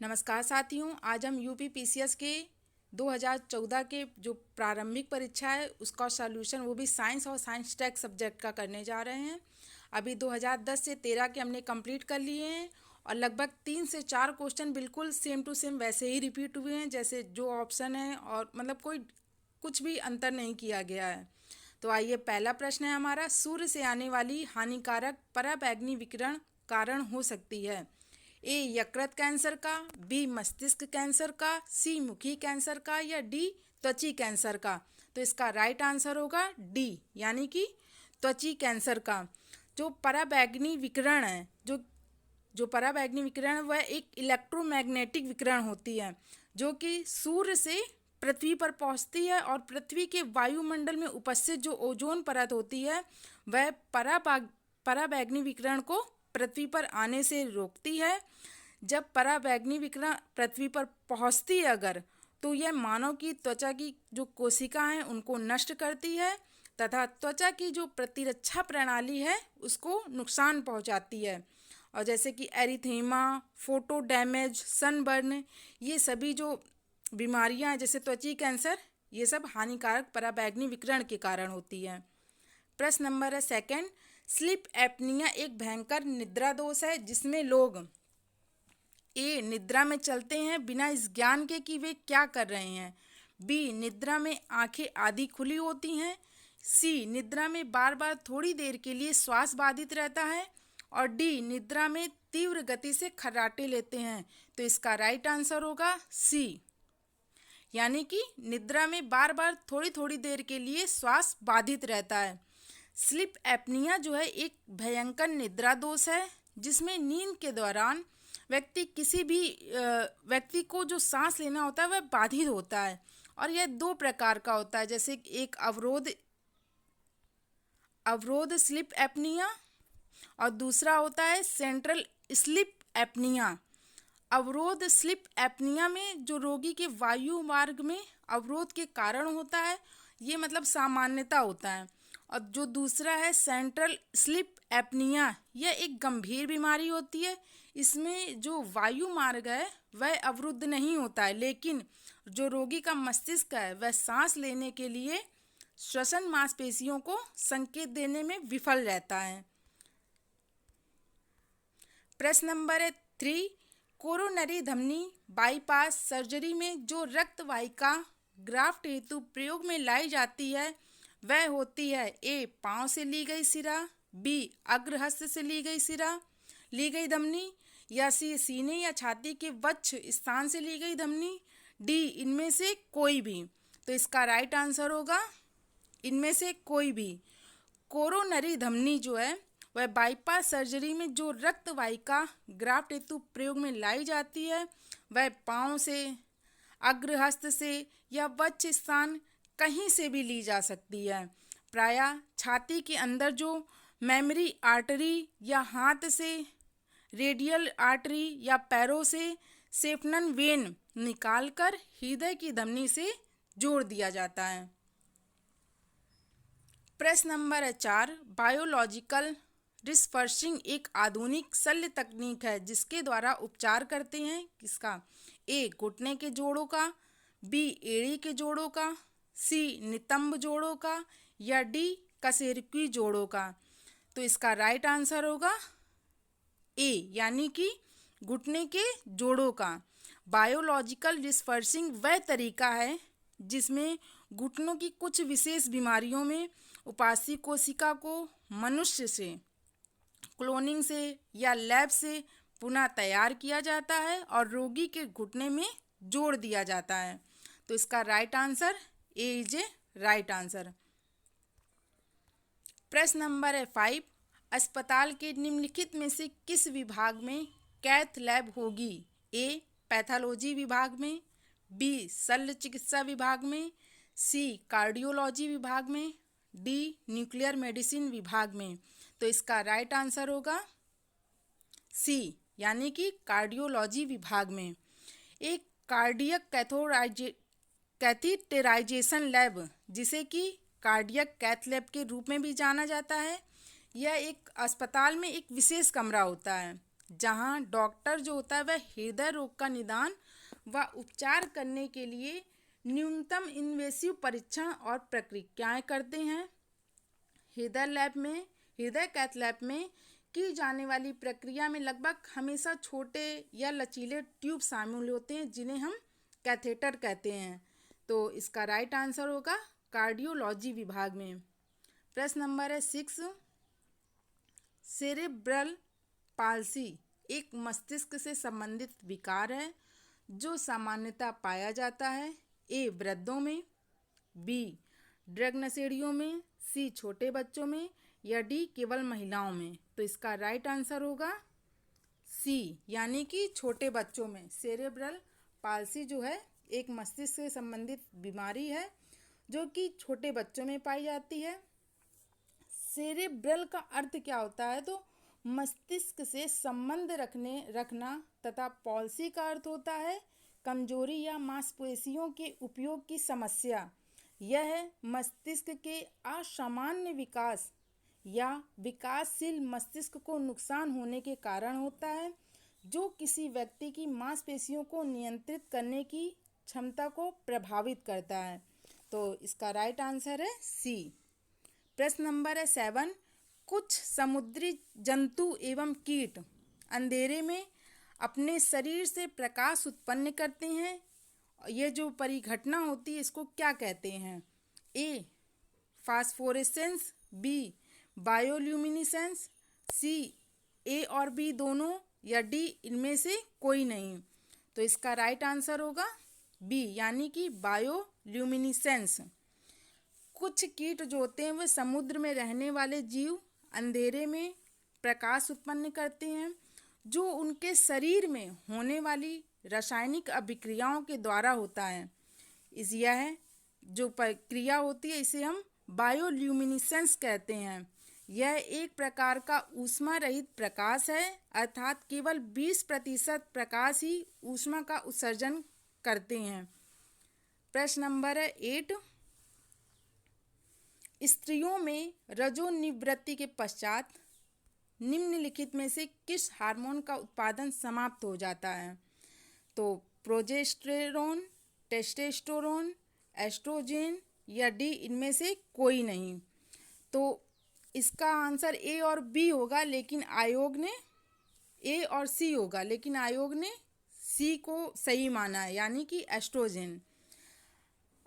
नमस्कार साथियों, आज हम यूपी पीसीएस के 2014 के जो प्रारंभिक परीक्षा है उसका सॉल्यूशन, वो भी साइंस और साइंस टेक सब्जेक्ट का करने जा रहे हैं। अभी 2010 से 13 के हमने कंप्लीट कर लिए हैं और लगभग 3 से 4 क्वेश्चन बिल्कुल सेम टू सेम वैसे ही रिपीट हुए हैं जैसे जो ऑप्शन है, और मतलब कोई कुछ भी अंतर नहीं किया गया है। तो आइए, पहला प्रश्न है हमारा, सूर्य से आने वाली हानिकारक पराबैंगनी विकिरण कारण हो सकती है। ए यकृत कैंसर का, बी मस्तिष्क कैंसर का, सी मुखी कैंसर का, या डी त्वची कैंसर का। तो इसका राइट आंसर होगा डी, यानी कि त्वची कैंसर का। जो पराबैंगनी विकिरण है, जो पराबैंगनी विकिरण वह एक इलेक्ट्रोमैग्नेटिक विकिरण होती है जो कि सूर्य से पृथ्वी पर पहुंचती है और पृथ्वी के वायुमंडल में उपस्थित जो ओजोन परत होती है वह पराबैंगनी विकिरण को पृथ्वी पर आने से रोकती है। जब पराबैंगनी विकिरण पृथ्वी पर पहुंचती है अगर, तो यह मानव की त्वचा की जो कोशिका हैं उनको नष्ट करती है तथा त्वचा की जो प्रतिरक्षा प्रणाली है उसको नुकसान पहुंचाती है। और जैसे कि एरिथेमा, फोटो डैमेज, सनबर्न, ये सभी जो बीमारियां हैं जैसे त्वची कैंसर, ये सब हानिकारक पराबैंगनी विकिरण के कारण होती है। प्रश्न नंबर है सेकंड, स्लीप एपनिया एक भयंकर निद्रा दोष है जिसमें लोग ए निद्रा में चलते हैं बिना इस ज्ञान के कि वे क्या कर रहे हैं, बी निद्रा में आंखें आधी खुली होती हैं, सी निद्रा में बार बार थोड़ी देर के लिए श्वास बाधित रहता है, और डी निद्रा में तीव्र गति से खर्राटे लेते हैं। तो इसका राइट आंसर होगा सी, यानी कि निद्रा में बार बार थोड़ी थोड़ी देर के लिए श्वास बाधित रहता है। स्लीप एपनिया जो है एक भयंकर निद्रा दोष है जिसमें नींद के दौरान व्यक्ति को जो सांस लेना होता है वह बाधित होता है, और यह 2 प्रकार का होता है, जैसे एक अवरोध स्लीप एपनिया और दूसरा होता है सेंट्रल स्लीप एपनिया। अवरोध स्लीप एपनिया में जो रोगी के वायु मार्ग में अवरोध के कारण होता है, ये मतलब सामान्यता होता है, और जो दूसरा है सेंट्रल स्लीप एपनिया, यह एक गंभीर बीमारी होती है। इसमें जो वायु मार्ग है वह अवरुद्ध नहीं होता है, लेकिन जो रोगी का मस्तिष्क है वह सांस लेने के लिए श्वसन मांसपेशियों को संकेत देने में विफल रहता है। प्रश्न नंबर है 3, कोरोनरी धमनी बाईपास सर्जरी में जो रक्त वाहिका ग्राफ्ट हेतु प्रयोग में लाई जाती है वह होती है ए पांव से ली गई सिरा, बी अग्रहस्त से ली गई धमनी, या सी सीने या छाती के वक्ष स्थान से ली गई धमनी, डी इनमें से कोई भी। तो इसका राइट आंसर होगा इनमें से कोई भी। कोरोनरी धमनी जो है वह बाईपास सर्जरी में जो रक्त वाहिका ग्राफ्ट हेतु प्रयोग में लाई जाती है वह पांव से, अग्रहस्त से या वक्ष स्थान कहीं से भी ली जा सकती है। प्रायः छाती के अंदर जो मेमरी आर्टरी या हाथ से रेडियल आर्टरी या पैरों से सेफनन वेन निकालकर हृदय की धमनी से जोड़ दिया जाता है। प्रश्न नंबर 4, बायोलॉजिकल डिस्पर्सिंग एक आधुनिक शल्य तकनीक है जिसके द्वारा उपचार करते हैं किसका, ए घुटने के जोड़ों का, बी एड़ी के जोड़ों का, सी नितंब जोड़ों का, या डी कशेरुकी जोड़ों का। तो इसका राइट आंसर होगा ए, यानी कि घुटने के जोड़ों का। बायोलॉजिकल डिस्पर्सिंग वह तरीका है जिसमें घुटनों की कुछ विशेष बीमारियों में उपास्थि कोशिका को मनुष्य से क्लोनिंग से या लैब से पुनः तैयार किया जाता है और रोगी के घुटने में जोड़ दिया जाता है। तो इसका right answer A is a right answer. प्रश्न नंबर है 5, अस्पताल के निम्नलिखित में से किस विभाग में कैथ लैब होगी, ए पैथोलॉजी विभाग में, बी शल्य चिकित्सा विभाग में, सी कार्डियोलॉजी विभाग में, डी न्यूक्लियर मेडिसिन विभाग में। तो इसका राइट आंसर होगा सी, यानी कि कार्डियोलॉजी विभाग में। एक कार्डियक कैथीटेराइजेशन लैब, जिसे कि कार्डियक कैथ लैब के रूप में भी जाना जाता है, यह एक अस्पताल में एक विशेष कमरा होता है जहाँ डॉक्टर जो होता है वह हृदय रोग का निदान व उपचार करने के लिए न्यूनतम इन्वेसिव परीक्षण और प्रक्रियाएं करते हैं। हृदय कैथ लैब में की जाने वाली प्रक्रिया में लगभग हमेशा छोटे या लचीले ट्यूब शामिल होते हैं जिन्हें हम कैथेटर कहते हैं। तो इसका राइट आंसर होगा कार्डियोलॉजी विभाग में। प्रश्न नंबर है 6। सेरेब्रल पाल्सी एक मस्तिष्क से संबंधित विकार है जो सामान्यतः पाया जाता है ए वृद्धों में, बी ड्रग नशेड़ियों में, सी छोटे बच्चों में या डी केवल महिलाओं में। तो इसका राइट आंसर होगा सी यानी कि छोटे बच्चों में। सेरेब्रल पाल्सी जो है एक मस्तिष्क से संबंधित बीमारी है जो कि छोटे बच्चों में पाई जाती है। सेरेब्रल का अर्थ क्या होता है? तो मस्तिष्क से संबंध रखना तथा पॉलिसी का अर्थ होता है कमजोरी या मांसपेशियों के उपयोग की समस्या। यह मस्तिष्क के असामान्य विकास या विकासशील मस्तिष्क को नुकसान होने के कारण होता है जो किसी व्यक्ति की मांसपेशियों को नियंत्रित करने की क्षमता को प्रभावित करता है। तो इसका राइट आंसर है सी। प्रश्न नंबर है 7। कुछ समुद्री जंतु एवं कीट अंधेरे में अपने शरीर से प्रकाश उत्पन्न करते हैं। यह जो परिघटना होती है इसको क्या कहते हैं? ए फास्फोरेसेंस, बी बायोल्यूमिनेसेंस, सी ए और बी दोनों या डी इनमें से कोई नहीं। तो इसका राइट आंसर होगा बी यानी कि बायोल्यूमिनेसेंस। कुछ कीट जो होते हैं वह समुद्र में रहने वाले जीव अंधेरे में प्रकाश उत्पन्न करते हैं जो उनके शरीर में होने वाली रासायनिक अभिक्रियाओं के द्वारा होता है। यह जो प्रक्रिया होती है इसे हम बायोल्यूमिनेसेंस कहते हैं। यह एक प्रकार का ऊष्मा रहित प्रकाश है अर्थात केवल 20% प्रकाश ही ऊष्मा का उत्सर्जन करते हैं। प्रश्न नंबर है 8। स्त्रियों में रजोनिवृत्ति के पश्चात निम्नलिखित में से किस हार्मोन का उत्पादन समाप्त हो जाता है? तो प्रोजेस्टेरोन, टेस्टोस्टेरोन, एस्ट्रोजेन या डी इनमें से कोई नहीं। तो इसका आंसर ए और बी होगा लेकिन आयोग ने ए और सी होगा लेकिन आयोग ने सी को सही माना है यानी कि एस्ट्रोजेन।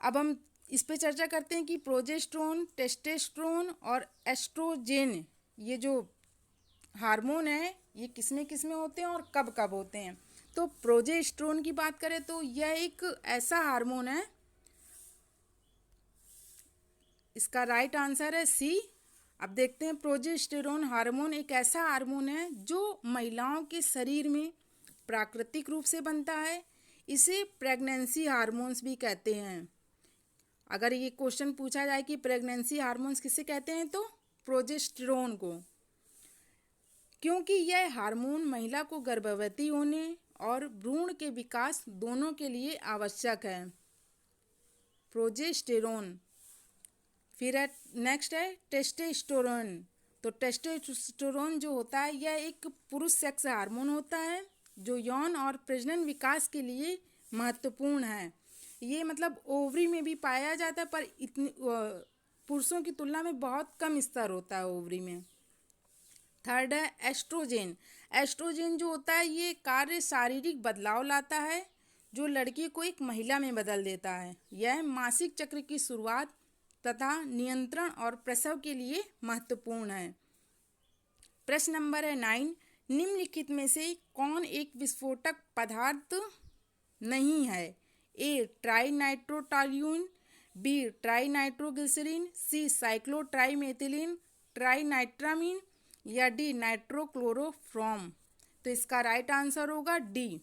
अब हम इस पे चर्चा करते हैं कि प्रोजेस्टेरोन, टेस्टोस्टेरोन और एस्ट्रोजेन ये जो हार्मोन है ये किसमें होते हैं और कब कब होते हैं? तो प्रोजेस्टेरोन की बात करें तो यह एक ऐसा हार्मोन है, इसका राइट आंसर है सी। अब देखते हैं प्रोजेस्टेरोन हार्मोन एक ऐसा हार्मोन है जो महिलाओं के शरीर में प्राकृतिक रूप से बनता है। इसे प्रेगनेंसी हार्मोन्स भी कहते हैं। अगर ये क्वेश्चन पूछा जाए कि प्रेगनेंसी हार्मोन्स किसे कहते हैं तो प्रोजेस्टेरोन को, क्योंकि यह हार्मोन महिला को गर्भवती होने और भ्रूण के विकास दोनों के लिए आवश्यक है। प्रोजेस्टेरोन। फिर नेक्स्ट है टेस्टोस्टेरोन। तो टेस्टोस्टेरोन जो होता है यह एक पुरुष सेक्स हार्मोन होता है जो यौन और प्रजनन विकास के लिए महत्वपूर्ण है। ये मतलब ओवरी में भी पाया जाता है पर इतनी पुरुषों की तुलना में बहुत कम स्तर होता है ओवरी में। थर्ड है एस्ट्रोजेन। एस्ट्रोजेन जो होता है ये कार्य शारीरिक बदलाव लाता है जो लड़की को एक महिला में बदल देता है। यह मासिक चक्र की शुरुआत तथा नियंत्रण और प्रसव के लिए महत्वपूर्ण है। प्रश्न नंबर है 9। निम्नलिखित में से कौन एक विस्फोटक पदार्थ नहीं है? ए ट्राइनाइट्रोटॉल्यूइन, बी ट्राइनाइट्रोग्लिसरीन, सी साइक्लोट्राइमेथिलीन ट्राइनाइट्रामीन या डी नाइट्रोक्लोरोफॉर्म। तो इसका राइट आंसर होगा डी।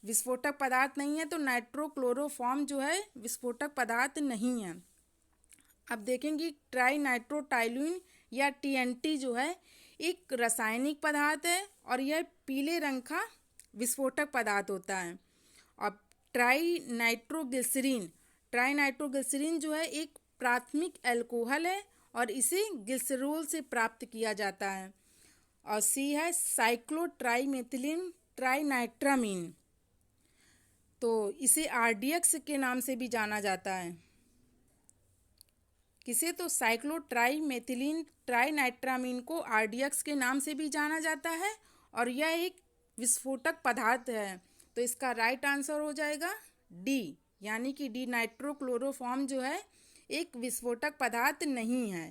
विस्फोटक पदार्थ नहीं है तो नाइट्रोक्लोरोफॉर्म जो है विस्फोटक पदार्थ नहीं है। अब देखेंगे ट्राइनाइट्रोटॉल्यूइन या टीएनटी जो है एक रासायनिक पदार्थ है और यह पीले रंग का विस्फोटक पदार्थ होता है। और ट्राइनाइट्रोग्लिसरीन जो है एक प्राथमिक अल्कोहल है और इसे ग्लिसरॉल से प्राप्त किया जाता है। और सी है साइक्लोट्राइमेथिलीन ट्राइनाइट्रामीन। तो इसे आरडीएक्स के नाम से भी जाना जाता है। किसे? तो साइक्लोट्राइमेथिलीन ट्राइनाइट्रामीन को आरडीएक्स के नाम से भी जाना जाता है और यह एक विस्फोटक पदार्थ है। तो इसका राइट आंसर हो जाएगा डी, यानी कि डी नाइट्रोक्लोरोफॉर्म जो है एक विस्फोटक पदार्थ नहीं है।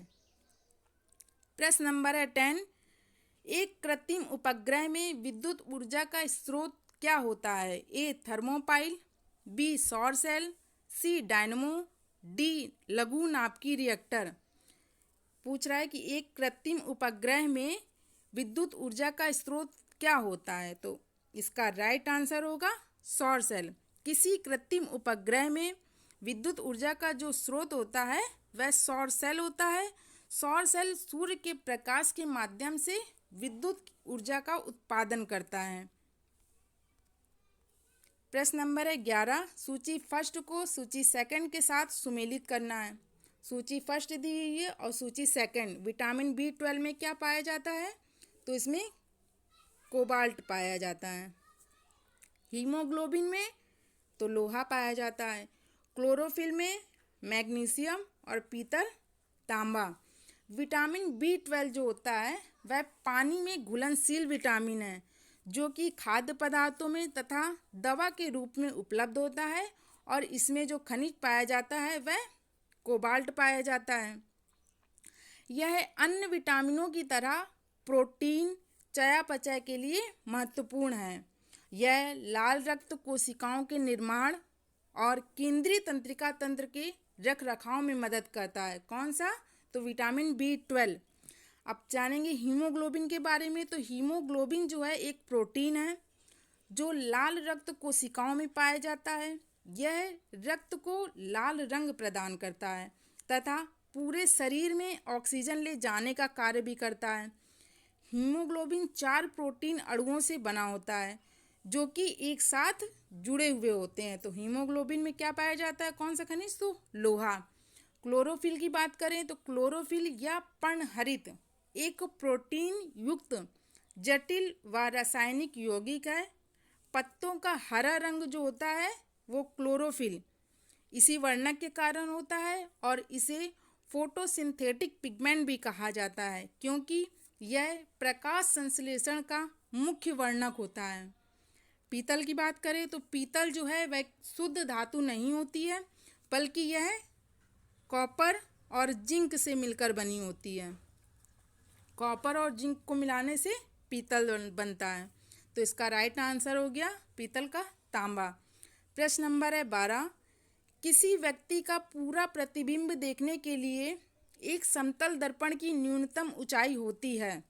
प्रश्न नंबर है 10। एक कृत्रिम उपग्रह में विद्युत ऊर्जा का स्रोत क्या होता है? ए थर्मोपाइल, बी सौर सेल, सी डायनमो, डी लघु नाभिकीय रिएक्टर। पूछ रहा है कि एक कृत्रिम उपग्रह में विद्युत ऊर्जा का स्रोत क्या होता है? तो इसका राइट आंसर होगा सौर सेल। किसी कृत्रिम उपग्रह में विद्युत ऊर्जा का जो स्रोत होता है वह सौर सेल होता है। सौर सेल सूर्य के प्रकाश के माध्यम से विद्युत ऊर्जा का उत्पादन करता है। प्रश्न नंबर है 11। सूची फर्स्ट को सूची सेकंड के साथ सुमेलित करना है। सूची फर्स्ट दी हुई है और सूची सेकंड। विटामिन B12 में क्या पाया जाता है? तो इसमें कोबाल्ट पाया जाता है। हीमोग्लोबिन में तो लोहा पाया जाता है। क्लोरोफिल में मैग्नीशियम और पीतल तांबा। विटामिन B12 जो होता है वह पानी में घुलनशील विटामिन है जो कि खाद्य पदार्थों में तथा दवा के रूप में उपलब्ध होता है और इसमें जो खनिज पाया जाता है वह कोबाल्ट पाया जाता है। यह अन्य विटामिनों की तरह प्रोटीन चयापचय के लिए महत्वपूर्ण है। यह लाल रक्त कोशिकाओं के निर्माण और केंद्रीय तंत्रिका तंत्र के रखरखाव में मदद करता है। कौन सा? तो विटामिन B12। अब जानेंगे हीमोग्लोबिन के बारे में। तो हीमोग्लोबिन जो है एक प्रोटीन है जो लाल रक्त कोशिकाओं में पाया जाता है। यह रक्त को लाल रंग प्रदान करता है तथा पूरे शरीर में ऑक्सीजन ले जाने का कार्य भी करता है। हीमोग्लोबिन 4 प्रोटीन अणुओं से बना होता है जो कि एक साथ जुड़े हुए होते हैं। तो हीमोग्लोबिन में क्या पाया जाता है? कौन सा खनिज? तो लोहा। क्लोरोफिल की बात करें तो क्लोरोफिल या पर्णहरित एक प्रोटीन युक्त जटिल व रासायनिक यौगिक है। पत्तों का हरा रंग जो होता है वो क्लोरोफिल इसी वर्णक के कारण होता है और इसे फोटोसिंथेटिक पिगमेंट भी कहा जाता है क्योंकि यह प्रकाश संश्लेषण का मुख्य वर्णक होता है। पीतल की बात करें तो पीतल जो है वह शुद्ध धातु नहीं होती है बल्कि यह कॉपर और जिंक से मिलकर बनी होती है। कॉपर और जिंक को मिलाने से पीतल बनता है। तो इसका राइट आंसर हो गया पीतल का तांबा। प्रश्न नंबर है 12। किसी व्यक्ति का पूरा प्रतिबिंब देखने के लिए एक समतल दर्पण की न्यूनतम ऊंचाई होती है।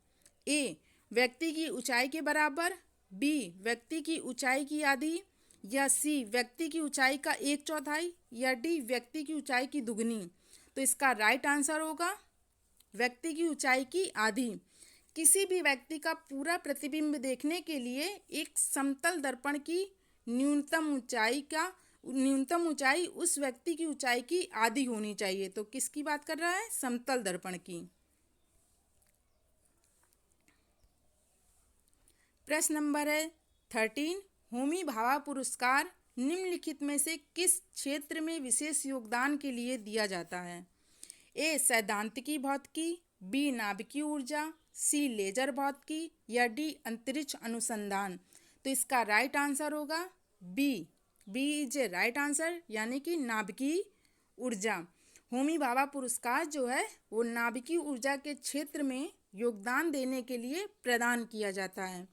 ए व्यक्ति की ऊंचाई के बराबर, बी व्यक्ति की ऊंचाई की आधी, या सी व्यक्ति की ऊंचाई का 1/4, या डी व्यक्ति की ऊंचाई की दुगनी। तो इसका राइट आंसर होगा व्यक्ति की ऊंचाई की आधी। किसी भी व्यक्ति का पूरा प्रतिबिंब देखने के लिए एक समतल दर्पण की न्यूनतम ऊंचाई उस व्यक्ति की ऊंचाई की आधी होनी चाहिए। तो किसकी बात कर रहा है? समतल दर्पण की। प्रश्न नंबर है 13। होमी भाभा पुरस्कार निम्नलिखित में से किस क्षेत्र में विशेष योगदान के लिए दिया जाता है? ए सैद्धांतिकी भौतिकी, बी नाभिकीय ऊर्जा, सी लेजर भौतिकी, या डी अंतरिक्ष अनुसंधान। तो इसका राइट आंसर होगा B is a right answer, यानी कि नाभिकीय ऊर्जा। होमी भाभा पुरस्कार जो है वो नाभिकीय ऊर्जा के क्षेत्र में योगदान देने के लिए प्रदान किया जाता है।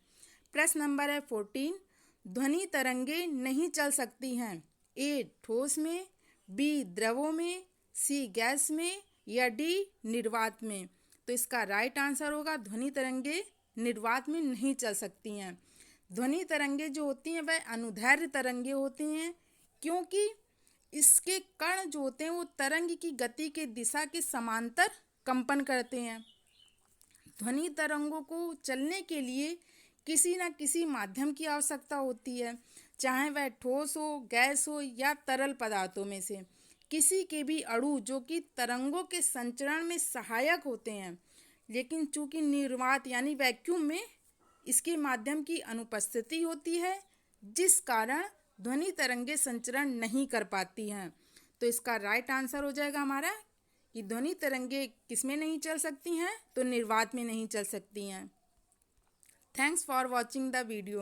प्रश्न नंबर है 14। ध्वनि तरंगे नहीं चल सकती हैं। ए ठोस में, बी द्रवों में, सी गैस में, या डी निर्वात में। तो इसका राइट आंसर होगा ध्वनि तरंगे निर्वात में नहीं चल सकती हैं। ध्वनि तरंगे जो होती हैं वह अनुदैर्ध्य तरंगे होती हैं क्योंकि इसके कण जो होते हैं वो तरंग की गति के दिशा के समांतर कंपन करते हैं। ध्वनि तरंगों को चलने के लिए किसी न किसी माध्यम की आवश्यकता होती है, चाहे वह ठोस हो, गैस हो या तरल पदार्थों में से किसी के भी अणु जो कि तरंगों के संचरण में सहायक होते हैं। लेकिन चूंकि निर्वात यानी वैक्यूम में इसके माध्यम की अनुपस्थिति होती है, जिस कारण ध्वनि तरंगे संचरण नहीं कर पाती हैं। तो इसका राइट आंसर हो जाएगा हमारा कि ध्वनि तरंगे किस में नहीं चल सकती हैं, तो निर्वात में नहीं चल सकती हैं। Thanks for watching the video.